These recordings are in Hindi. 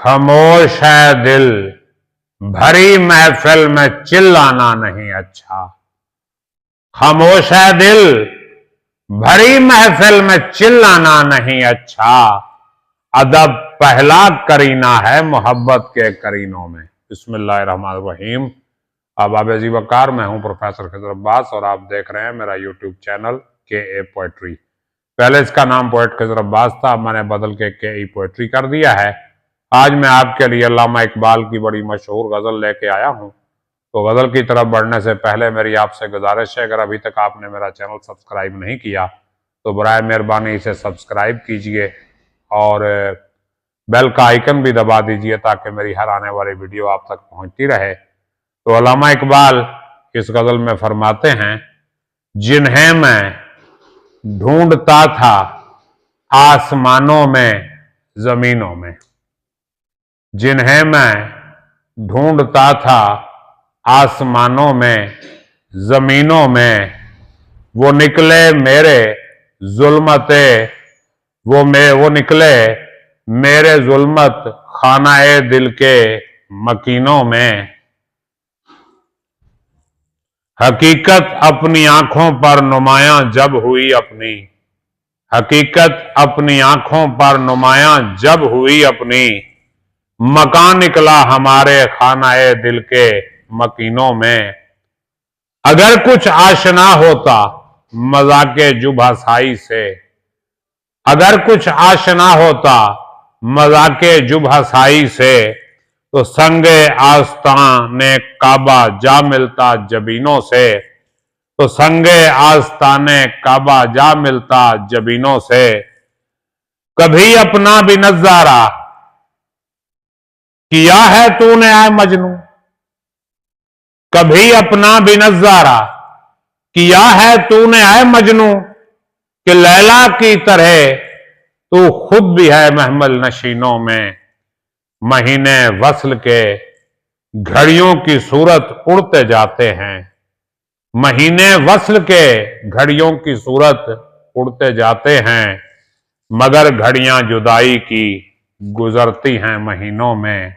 खामोश है दिल, भरी महफिल में चिल्लाना नहीं अच्छा। खामोश है दिल, भरी महफिल में चिल्लाना नहीं अच्छा। अदब पहला करीना है मोहब्बत के करीनों में। बिस्मिल्लाहिर्रहमानिर्रहीम। अहबाब अजीब वकार, मैं हूं प्रोफेसर खिज़र अब्बास और आप देख रहे हैं मेरा यूट्यूब चैनल के पोएट्री। पहले इसका नाम पोएट खिज़र अब्बास था, अब मैंने बदल के पोएट्री कर दिया है। आज मैं आपके लिए अल्लामा इकबाल की बड़ी मशहूर गज़ल लेके आया हूं। तो गज़ल की तरफ बढ़ने से पहले मेरी आपसे गुजारिश है, अगर अभी तक आपने मेरा चैनल सब्सक्राइब नहीं किया तो बराए मेहरबानी इसे सब्सक्राइब कीजिए और बेल का आइकन भी दबा दीजिए ताकि मेरी हर आने वाली वीडियो आप तक पहुंचती रहे। तो अल्लामा इकबाल इस गज़ल में फरमाते हैं, जिन्हें मैं ढूंढता था आसमानों में जमीनों में। जिन्हें मैं ढूंढता था आसमानों में जमीनों में, वो निकले मेरे जुल्मते वो निकले मेरे जुल्मत खानाए दिल के मकीनों में। हकीकत अपनी आंखों पर नुमायां जब हुई अपनी, हकीकत अपनी आंखों पर नुमायां जब हुई अपनी, मकान निकला हमारे खानाए दिल के मकीनों में। अगर कुछ आशना होता मजाके जुबहसाई से, अगर कुछ आशना होता मजाके जुबहसाई से, तो संगे आस्ताने काबा जा मिलता जबीनों से। तो संगे आस्ताने काबा जा मिलता जबीनों से। कभी अपना भी नजारा किया है तूने आए मजनू, कभी अपना भी नजारा किया है तूने आए मजनू, कि लैला की तरह तू खुद भी है महमल नशीनों में। महीने वस्ल के घड़ियों की सूरत उड़ते जाते हैं, महीने वस्ल के घड़ियों की सूरत उड़ते जाते हैं, मगर घड़ियां जुदाई की गुजरती हैं महीनों में।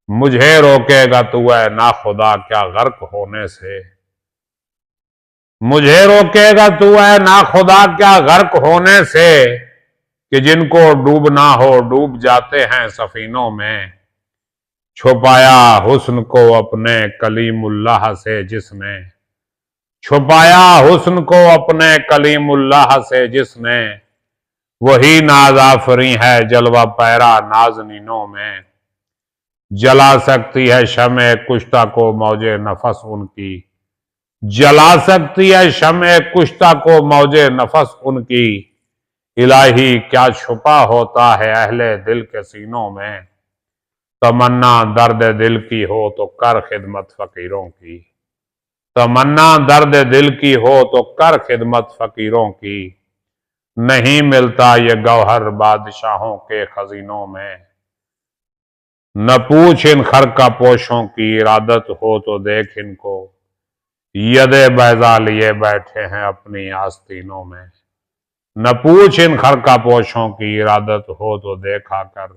मुझे रोकेगा तू है ना खुदा क्या गर्क होने से, मुझे रोकेगा तू है ना खुदा क्या गर्क होने से, कि जिनको डूबना हो डूब जाते हैं सफीनों में। छुपाया हुस्न को अपने कलीमुल्लाह से जिसने, छुपाया हुस्न को अपने कलीमुल्लाह से जिसने, वही नाज़ाफरी है जलवा पैरा नाज़नीनों में। जला सकती है शमे कुश्ता को मौजे नफस उनकी, जला सकती है शमे कुश्ता को मौजे नफस उनकी। इलाही क्या छुपा होता है अहले दिल के सीनों में। तमन्ना दर्द दिल की हो तो कर खिदमत फकीरों की, तमन्ना दर्द दिल की हो तो कर खिदमत फकीरों की। नहीं मिलता ये गौहर बादशाहों के खजीनों में। न पूछ इन खरका पोशों की इरादत हो तो देख इनको, यदे बैजा लिए बैठे हैं अपनी आस्तीनों में। न पूछ इन खरका पोशों की इरादत हो तो देखा कर,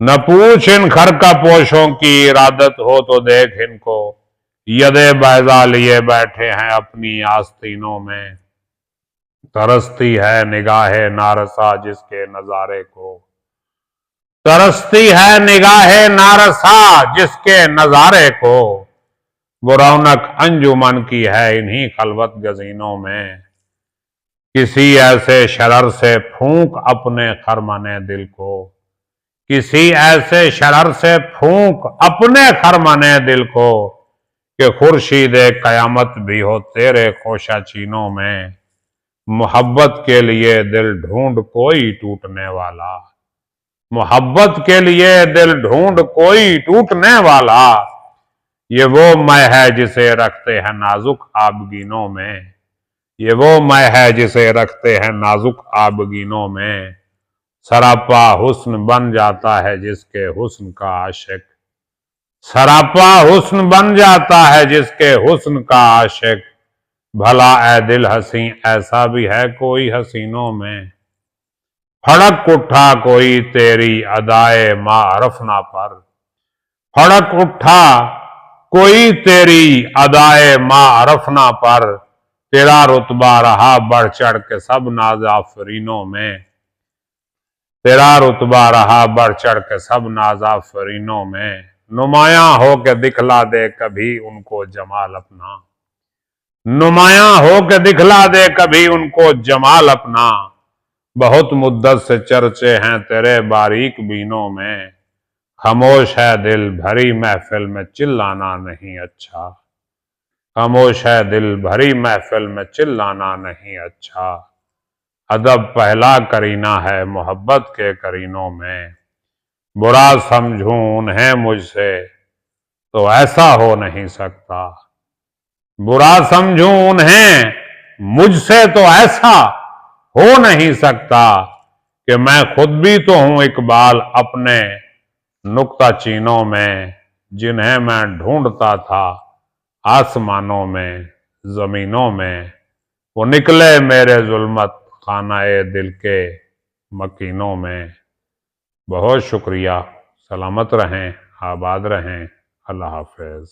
न पूछ इन खरका पोशों की इरादत हो तो देख इनको, यदे बैजा लिए बैठे हैं अपनी आस्तीनों में। तरसती है निगाहे नारसा जिसके नजारे को, तरसती है निगाहे नारसा जिसके नजारे को, वो रौनक अंजुमन की है इन्हीं खलवत गजीनों में। किसी ऐसे शरर से फूंक अपने खरमने दिल को, किसी ऐसे शरर से फूंक अपने खरमने दिल को, कि खुर्शीदे कयामत भी हो तेरे खोशा चीनों में। मोहब्बत के लिए दिल ढूंढ कोई टूटने वाला, मोहब्बत के लिए दिल ढूंढ कोई टूटने वाला। ये वो मैं है जिसे रखते हैं नाजुक आबगीनों में, ये वो मैं है जिसे रखते हैं नाजुक आबगीनों में। सरापा हुस्न बन जाता है जिसके हुस्न का आशिक, सरापा हुस्न बन जाता है जिसके हुस्न का आशिक। भला ए दिल हसी ऐसा भी है कोई हसीनों में। फड़क उठा कोई तेरी अदाए मारफना पर, फड़क उठा कोई तेरी अदाए मारफना पर, तेरा रुतबा रहा बढ़ चढ़ के सब नाज़ाफरीनों में, तेरा रुतबा रहा बढ़ चढ़ के सब नाज़ाफरीनों में। नुमाया हो के दिखला दे कभी उनको जमाल अपना, नुमाया हो के दिखला दे कभी उनको जमाल अपना। बहुत मुद्दत से चर्चे हैं तेरे बारीक बीनों में, खामोश है दिल भरी महफिल में चिल्लाना नहीं अच्छा, खामोश है दिल भरी महफिल में चिल्लाना नहीं अच्छा। अदब पहला करीना है मोहब्बत के करीनों में, बुरा समझूं उन्हें मुझसे तो ऐसा हो नहीं सकता, बुरा समझूं उन्हें मुझसे तो ऐसा हो नहीं सकता, कि मैं खुद भी तो हूं इकबाल अपने नुक्ता चीनों में, जिन्हें मैं ढूंढता था आसमानों में जमीनों में, वो निकले मेरे जुल्मत खानाए दिल के मकीनों में। बहुत शुक्रिया, सलामत रहें, आबाद रहें, अल्लाह हाफिज।